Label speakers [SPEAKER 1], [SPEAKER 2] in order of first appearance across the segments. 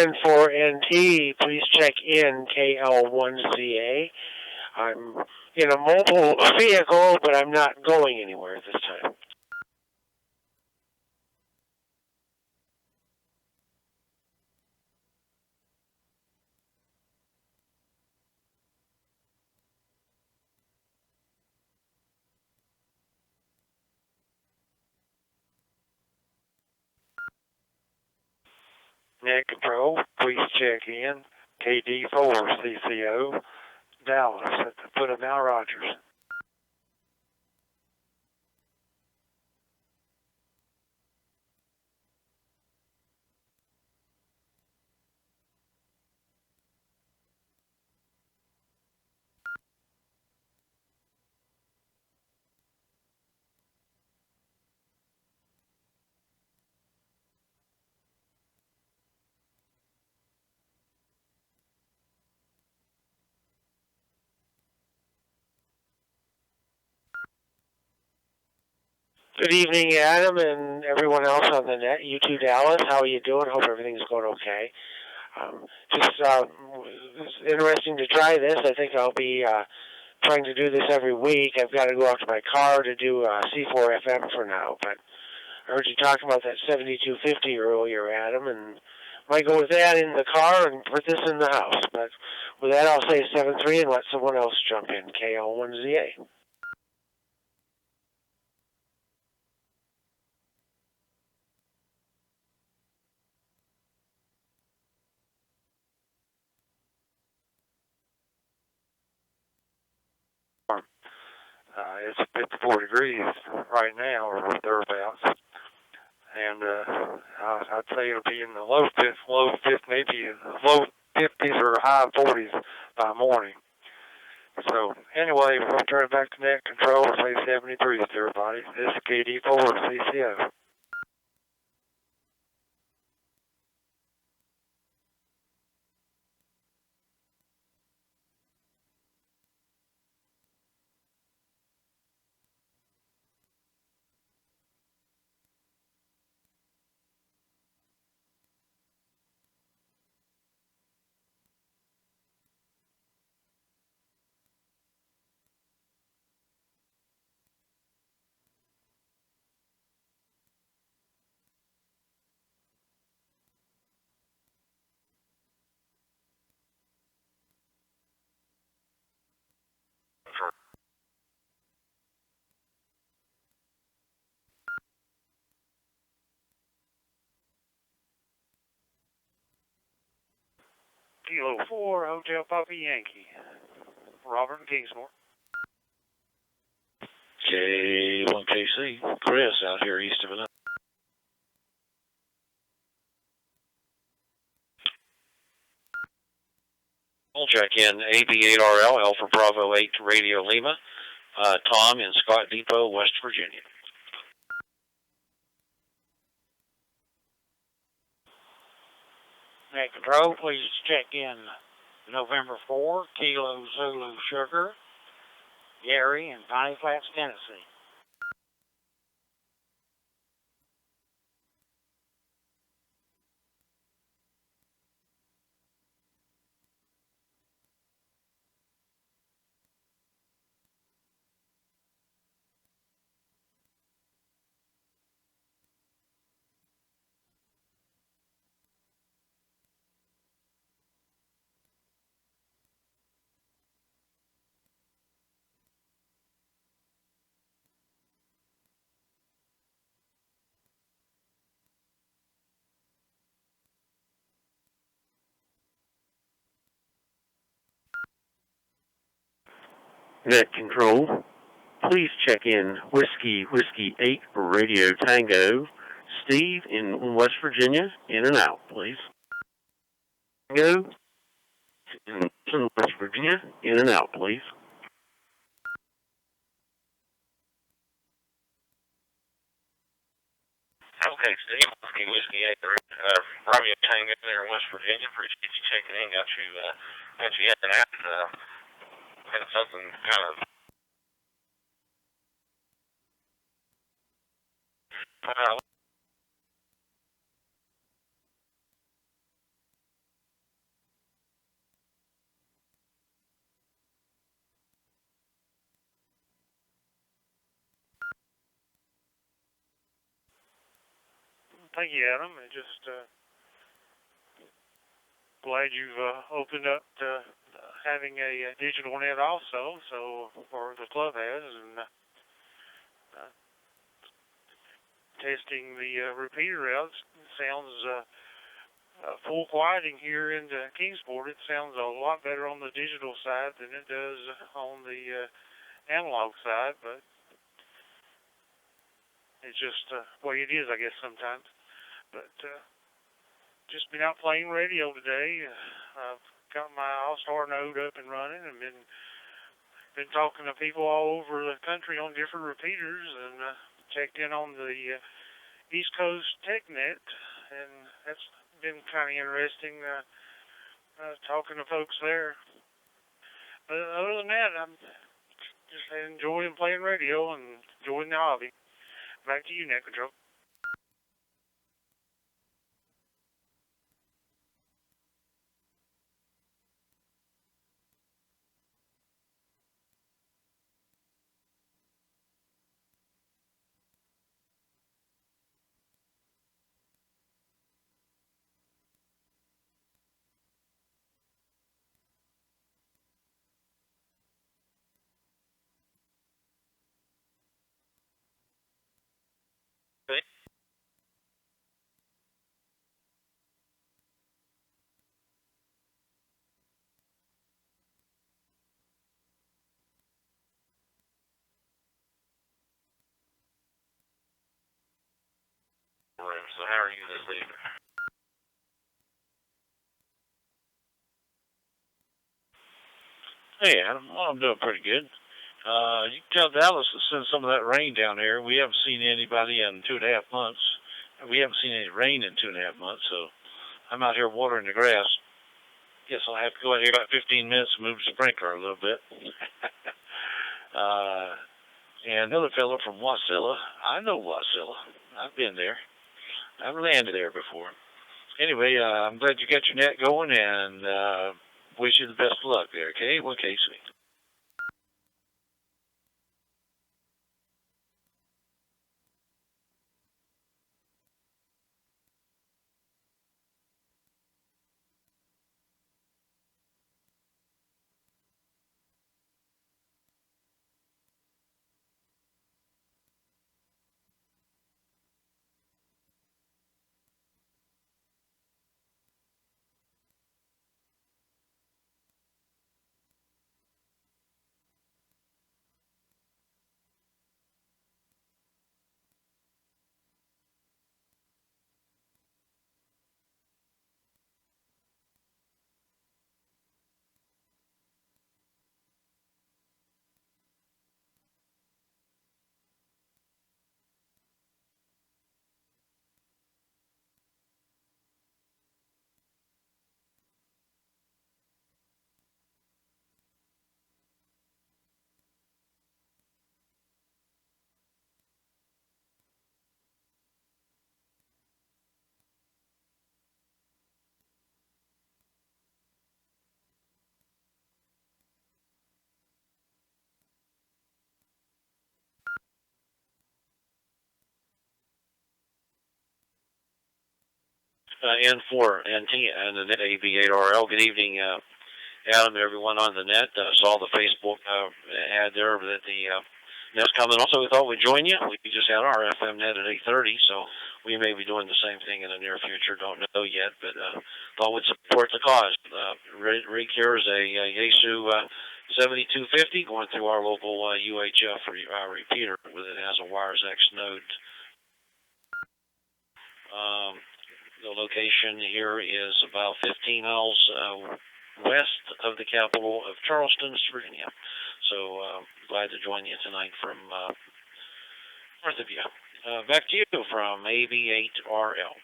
[SPEAKER 1] And for NT, please check in KL1CA. I'm in a mobile vehicle, but I'm not going anywhere at this time. Net Control, please check in KD4CCO, Dallas, at the foot of Mount Rogers. Good evening, Adam, and everyone else on the net. You too, Dallas. How are you doing? Hope everything's going okay. It's interesting to try this. I think I'll be trying to do this every week. I've got to go out to my car to do C4 FM for now, but I heard you talking about that 7250 earlier, Adam, and might go with that in the car and put this in the house. But with that, I'll say 7-3 and let someone else jump in. KL1ZA. It's 54 degrees right now, or thereabouts, and I'd say it'll be in the low 50s, maybe low 50s or high 40s by morning. So anyway, we'll turn it back to net control and say 73 to everybody. This is KD4 CCO. Kilo 4, Hotel Papa Yankee. Robert and Kingsmore.
[SPEAKER 2] K1KC, Chris out here east of it. We'll check in AB8RL, Alpha Bravo 8 Radio Lima, Tom in Scott Depot, West Virginia.
[SPEAKER 3] Net Control, please check in November 4, Kilo Zulu Sugar, Gary in Piney Flats, Tennessee.
[SPEAKER 1] Net Control, please check in Whiskey 8 Radio Tango. Steve in West Virginia, in and out, please. Tango in West Virginia, in and out, please.
[SPEAKER 2] Okay, Steve, Whiskey 8, Romeo Tango there in West Virginia. Appreciate you checking in. Got you in and out. Had something kind of
[SPEAKER 1] thank you, Adam. And just glad you've opened up to having a digital net also, so or the club has, and testing the repeater routes sounds full quieting here in Kingsport. It sounds a lot better on the digital side than it does on the analog side, but it's just the way it is, I guess, sometimes. But just been out playing radio today. I've got my All-Star node up and running, and been talking to people all over the country on different repeaters, and checked in on the East Coast TechNet, and that's been kind of interesting talking to folks there. But other than that, I'm just enjoying playing radio and enjoying the hobby. Back to you, Net Control.
[SPEAKER 2] So how are you this evening?
[SPEAKER 3] Hey, Adam. Well, I'm doing pretty good. You can tell Dallas to send some of that rain down here. We haven't seen anybody in 2.5 months. We haven't seen any rain in 2.5 months, so I'm out here watering the grass. Guess I'll have to go out here about 15 minutes and move the sprinkler a little bit. And another fellow from Wasilla. I know Wasilla. I've been there. I've landed there before. Anyway, I'm glad you got your net going, and wish you the best of luck there, okay? Well, Casey. N4 NT and the net AV8RL. Good evening, Adam, everyone on the net. Saw the Facebook ad there that the net's coming. Also, we thought we'd join you. We just had our FM net at 8:30, so we may be doing the same thing in the near future. Don't know yet, but thought we'd support the cause. Rig here is a Yaesu 7250 going through our local UHF repeater. It has a Wires X node. The location here is about 15 miles west of the capital of Charleston, Virginia. So glad to join you tonight from north of you. Back to you from AV8RL.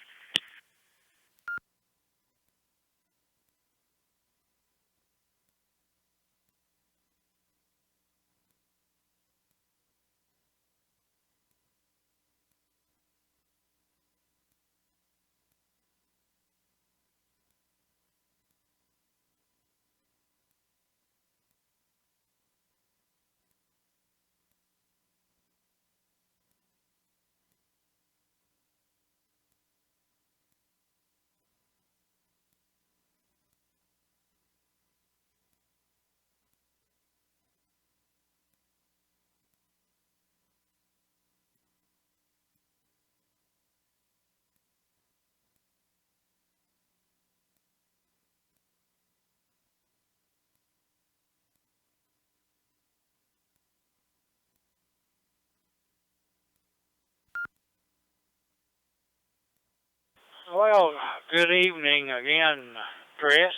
[SPEAKER 1] Well, good evening again, Chris,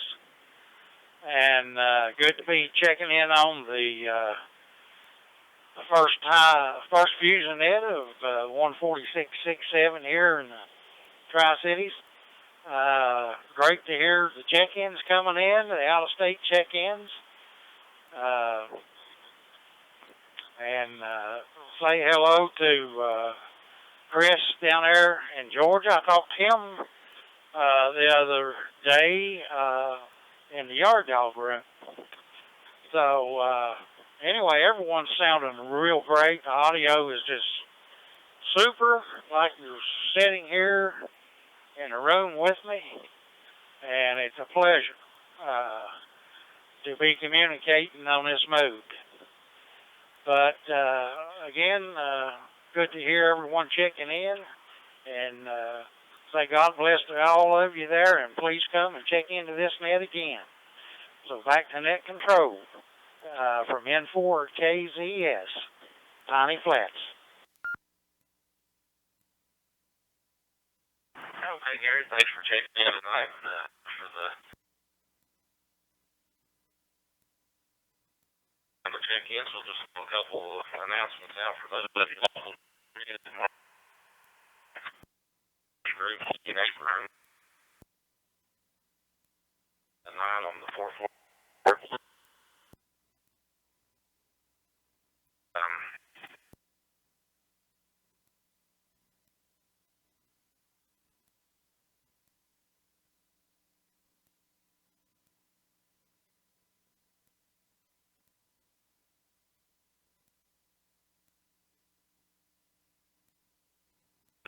[SPEAKER 1] and good to be checking in on the first Fusion Net of 146.67 here in the Tri-Cities. Great to hear the check-ins coming in, the out-of-state check-ins, and say hello to Chris down there in Georgia. I talked to him the other day in the yard dog room. So anyway, everyone's sounding real great. The audio is just super, like you're sitting here in a room with me, and it's a pleasure to be communicating on this mode. But again, good to hear everyone checking in, and say God bless to all of you there, and please come and check into this net again. So back to net control from N4KZS, Piney Flats.
[SPEAKER 2] Okay, Gary, thanks for checking in tonight for the check-ins. We'll just have a couple of announcements out for those of you who group, next room, at 9 on the 4th floor.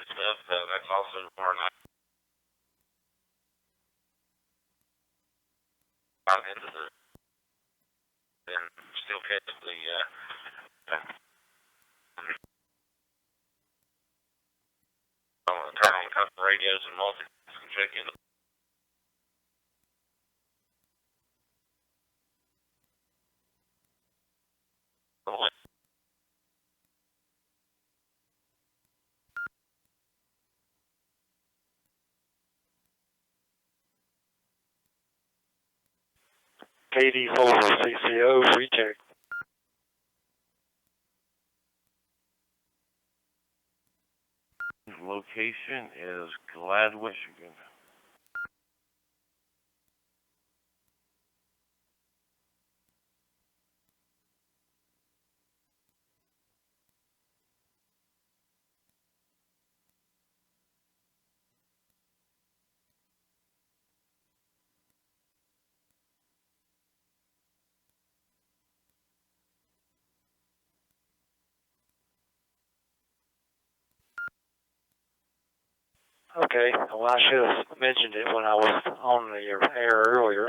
[SPEAKER 2] Stuff, that's also tomorrow night. Into the, and still catch the, turn on custom radios and multi and check in.
[SPEAKER 1] KD4 CCO recheck.
[SPEAKER 4] Location is Glad, Michigan.
[SPEAKER 1] Okay, well, I should have mentioned it when I was on the air earlier.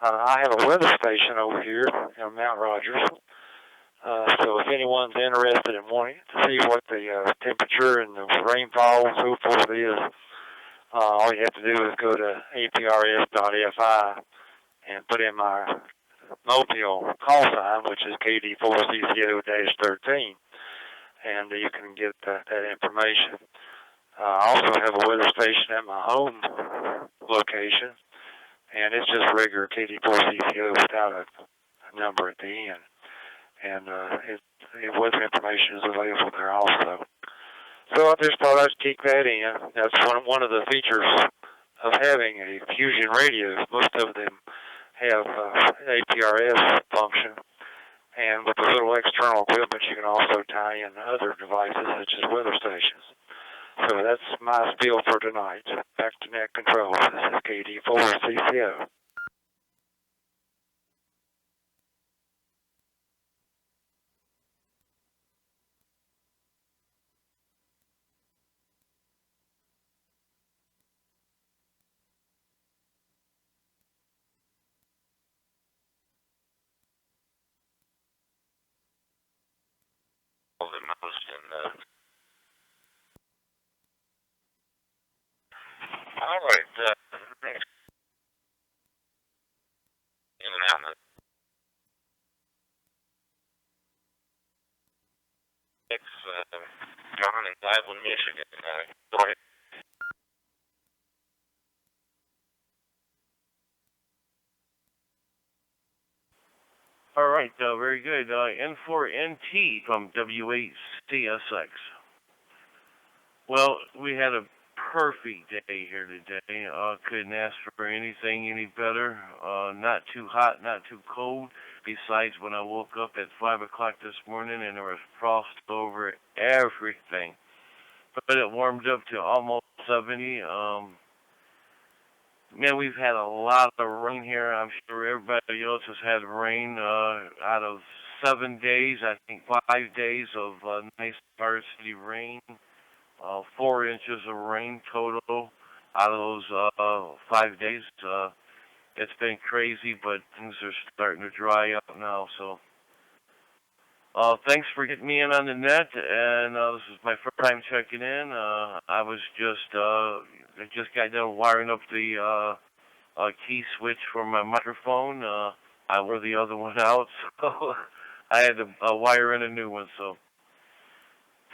[SPEAKER 1] I have a weather station over here in Mount Rogers. So if anyone's interested in wanting to see what the temperature and the rainfall and so forth is, all you have to do is go to aprs.fi and put in my mobile call sign, which is KD4CCO-13, and you can get that information. I also have a weather station at my home location, and it's just regular KD4CCO without a number at the end. And weather information is available there also. So I just thought I'd keep that in. That's one of the features of having a Fusion radio. Most of them have APRS function, and with a little external equipment, you can also tie in other devices such as weather stations. So that's my spiel for tonight. Back to net control. This is KD4CCO.
[SPEAKER 2] All the most and all right, next in and out. John in Cleveland, Michigan. Go ahead.
[SPEAKER 4] right, very good. N4NT from W8CSX. Well, we had a perfect day here today. Couldn't ask for anything any better. Not too hot, not too cold. Besides, when I woke up at 5 o'clock this morning and there was frost over everything. But it warmed up to almost 70. Man, we've had a lot of rain here. I'm sure everybody else has had rain. Out of 7 days, I think 5 days of nice varsity rain. 4 inches of rain total out of those 5 days. It's been crazy, but things are starting to dry up now. So, thanks for getting me in on the net. And this is my first time checking in. I just got done wiring up the key switch for my microphone. I wore the other one out, so I had to wire in a new one. So.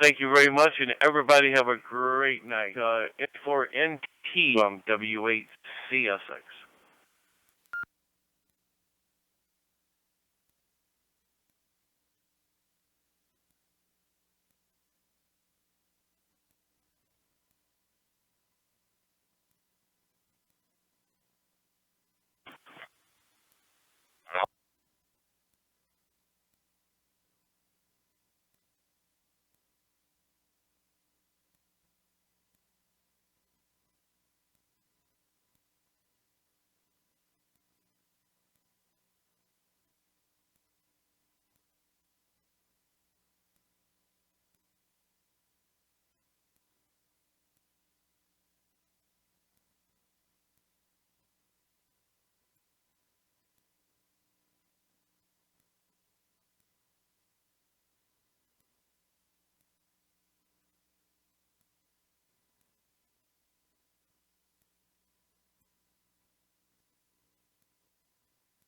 [SPEAKER 4] Thank you very much, and everybody have a great night. N4NT from W8CSX.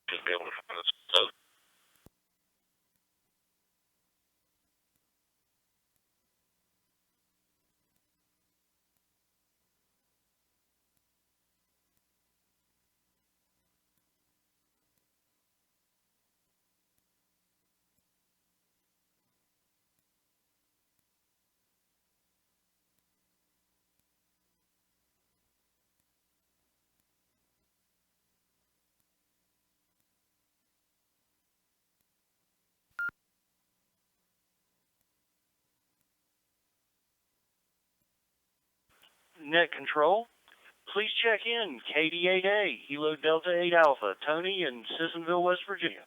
[SPEAKER 2] Should be able to find this stuff.
[SPEAKER 3] Net control. Please check in. KD8A, Hilo Delta 8 Alpha, Tony in Sissonville, West Virginia.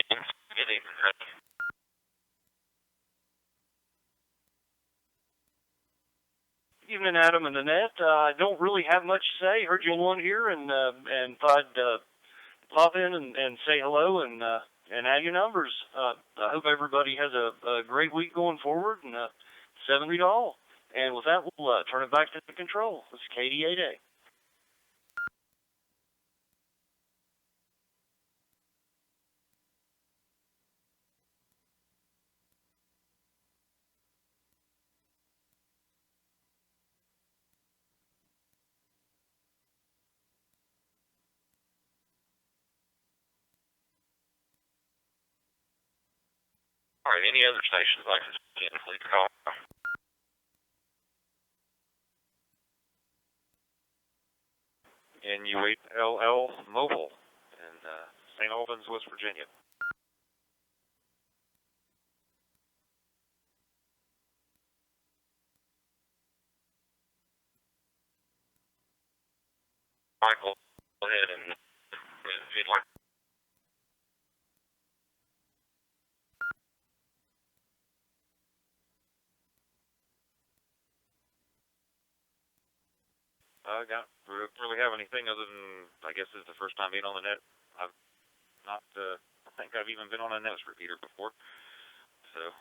[SPEAKER 2] Good evening.
[SPEAKER 3] Evening, Adam and Annette. I don't really have much to say. Heard you on here and thought I'd pop in and say hello and add your numbers. I hope everybody has a great week going forward and 70 to all. And with that, we'll turn it back to the control. This is KD8A.
[SPEAKER 2] All right, any other stations like this, please call.
[SPEAKER 1] NU8LL Mobile in St. Albans, West Virginia.
[SPEAKER 2] Michael, go ahead and if you'd like.
[SPEAKER 1] I don't really have anything other than, I guess this is the first time being on the net. I've not, I think I've even been on a NES repeater before. So,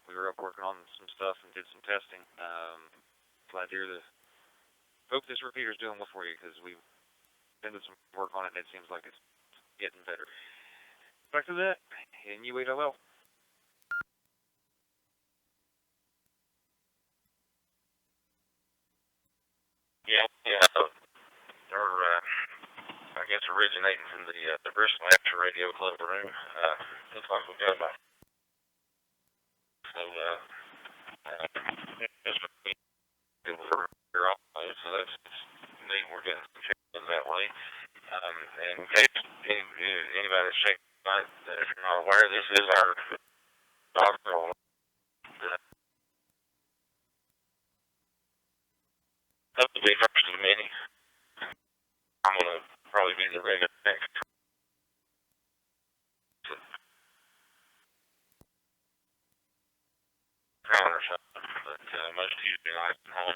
[SPEAKER 1] we were up working on some stuff and did some testing. Glad to hear hope this repeater's doing well for you, because we
[SPEAKER 3] been doing some work on it, and it seems like it's getting better. Back to that, and you wait a little.
[SPEAKER 2] Yeah, they're, I guess, originating from the Bristol Amateur Radio Club room. Looks like we've got about, so, it's so that's neat. We're getting some changes that way. And in case anybody that's checking out, if you're not aware, this is our doctoral. That would be first of many. I'm going to probably be the regular next round or something. But most Tuesday nights at home.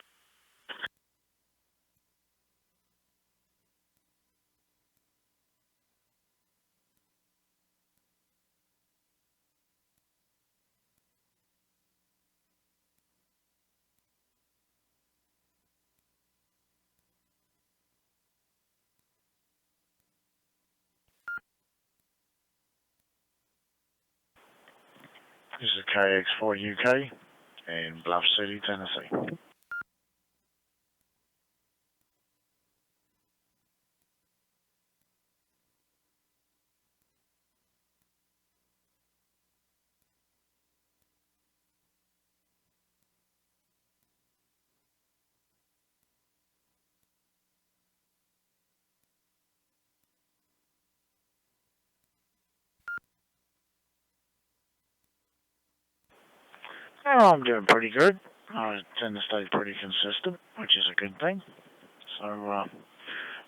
[SPEAKER 5] This is KX4 UK in Bluff City, Tennessee. Oh, I'm doing pretty good. I tend to stay pretty consistent, which is a good thing. So,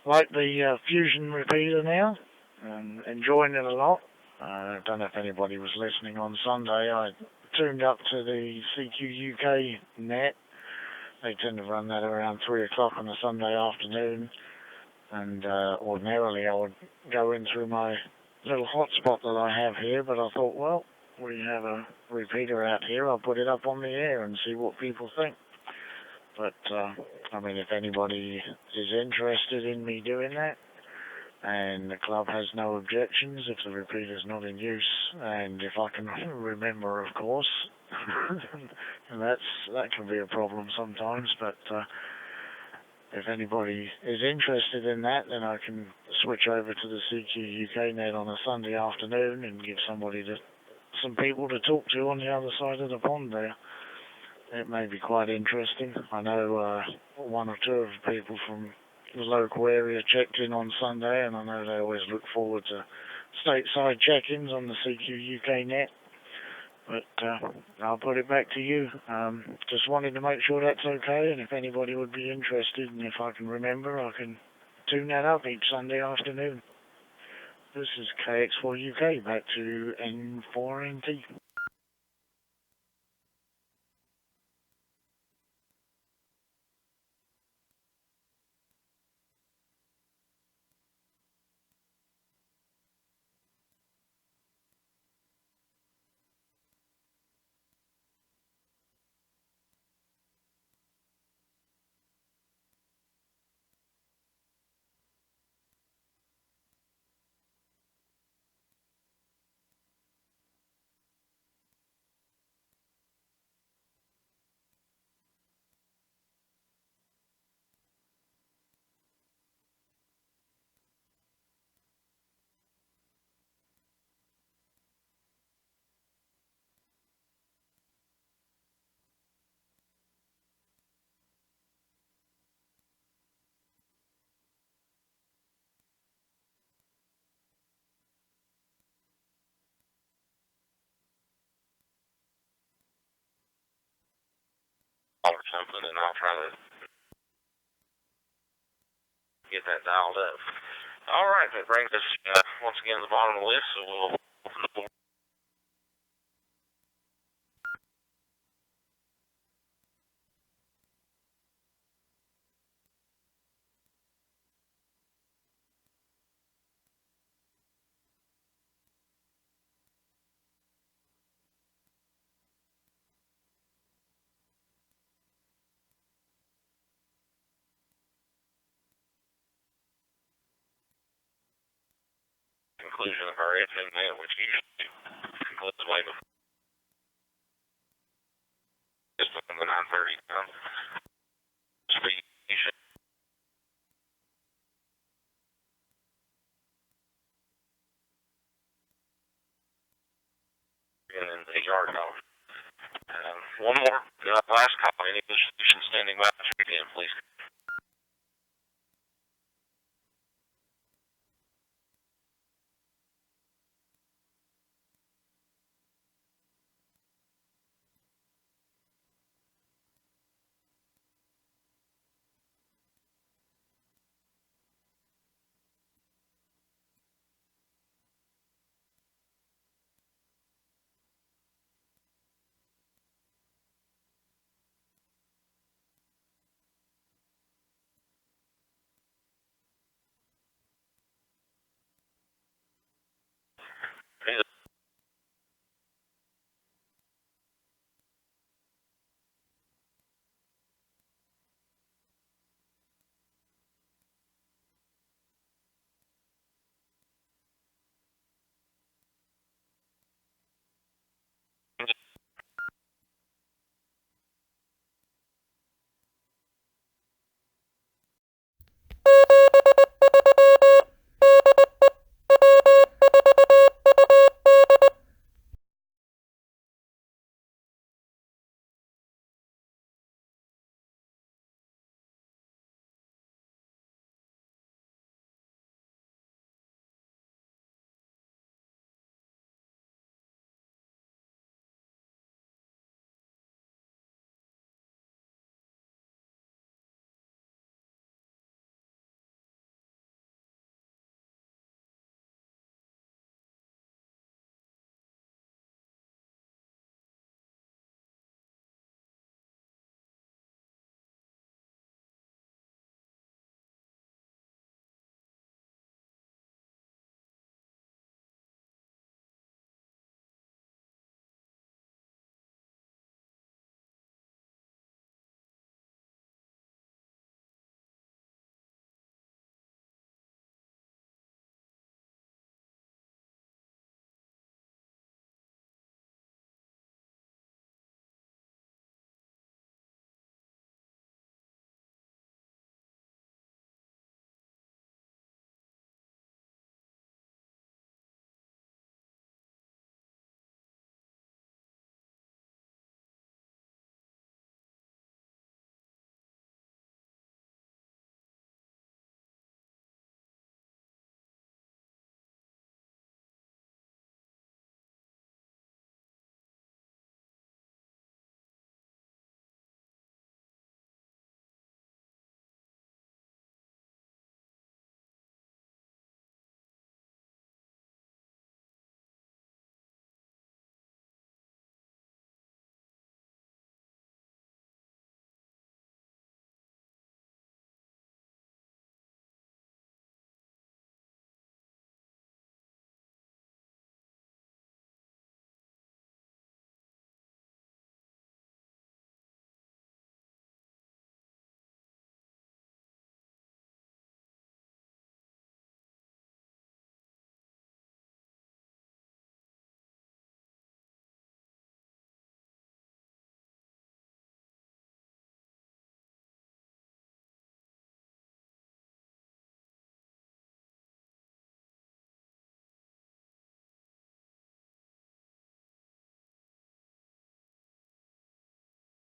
[SPEAKER 5] like the Fusion repeater now, and enjoying it a lot. I don't know if anybody was listening on Sunday. I tuned up to the CQ UK net. They tend to run that around 3 o'clock on a Sunday afternoon. And ordinarily I would go in through my little hotspot that I have here, but I thought, well, we have a repeater out here, I'll put it up on the air and see what people think. But, I mean, if anybody is interested in me doing that, and the club has no objections if the repeater's not in use, and if I can remember, of course, and that can be a problem sometimes, but if anybody is interested in that, then I can switch over to the CQ UK net on a Sunday afternoon and give some people to talk to on the other side of the pond there. It may be quite interesting. I know one or two of the people from the local area checked in on Sunday, and I know they always look forward to stateside check-ins on the CQ UK net. But I'll put it back to you. Just wanted to make sure that's okay, and if anybody would be interested, and if I can remember, I can tune that up each Sunday afternoon. This is KX4 UK, back to N4NT.
[SPEAKER 2] Or something, and I'll try to get that dialed up. All right, that brings us once again to the bottom of the list, so we'll open the board. conclusion of our FM net, which usually concludes way before just on the 9:30 time. Speed. And then the yard dog. One more last call. Any solution standing by again, please.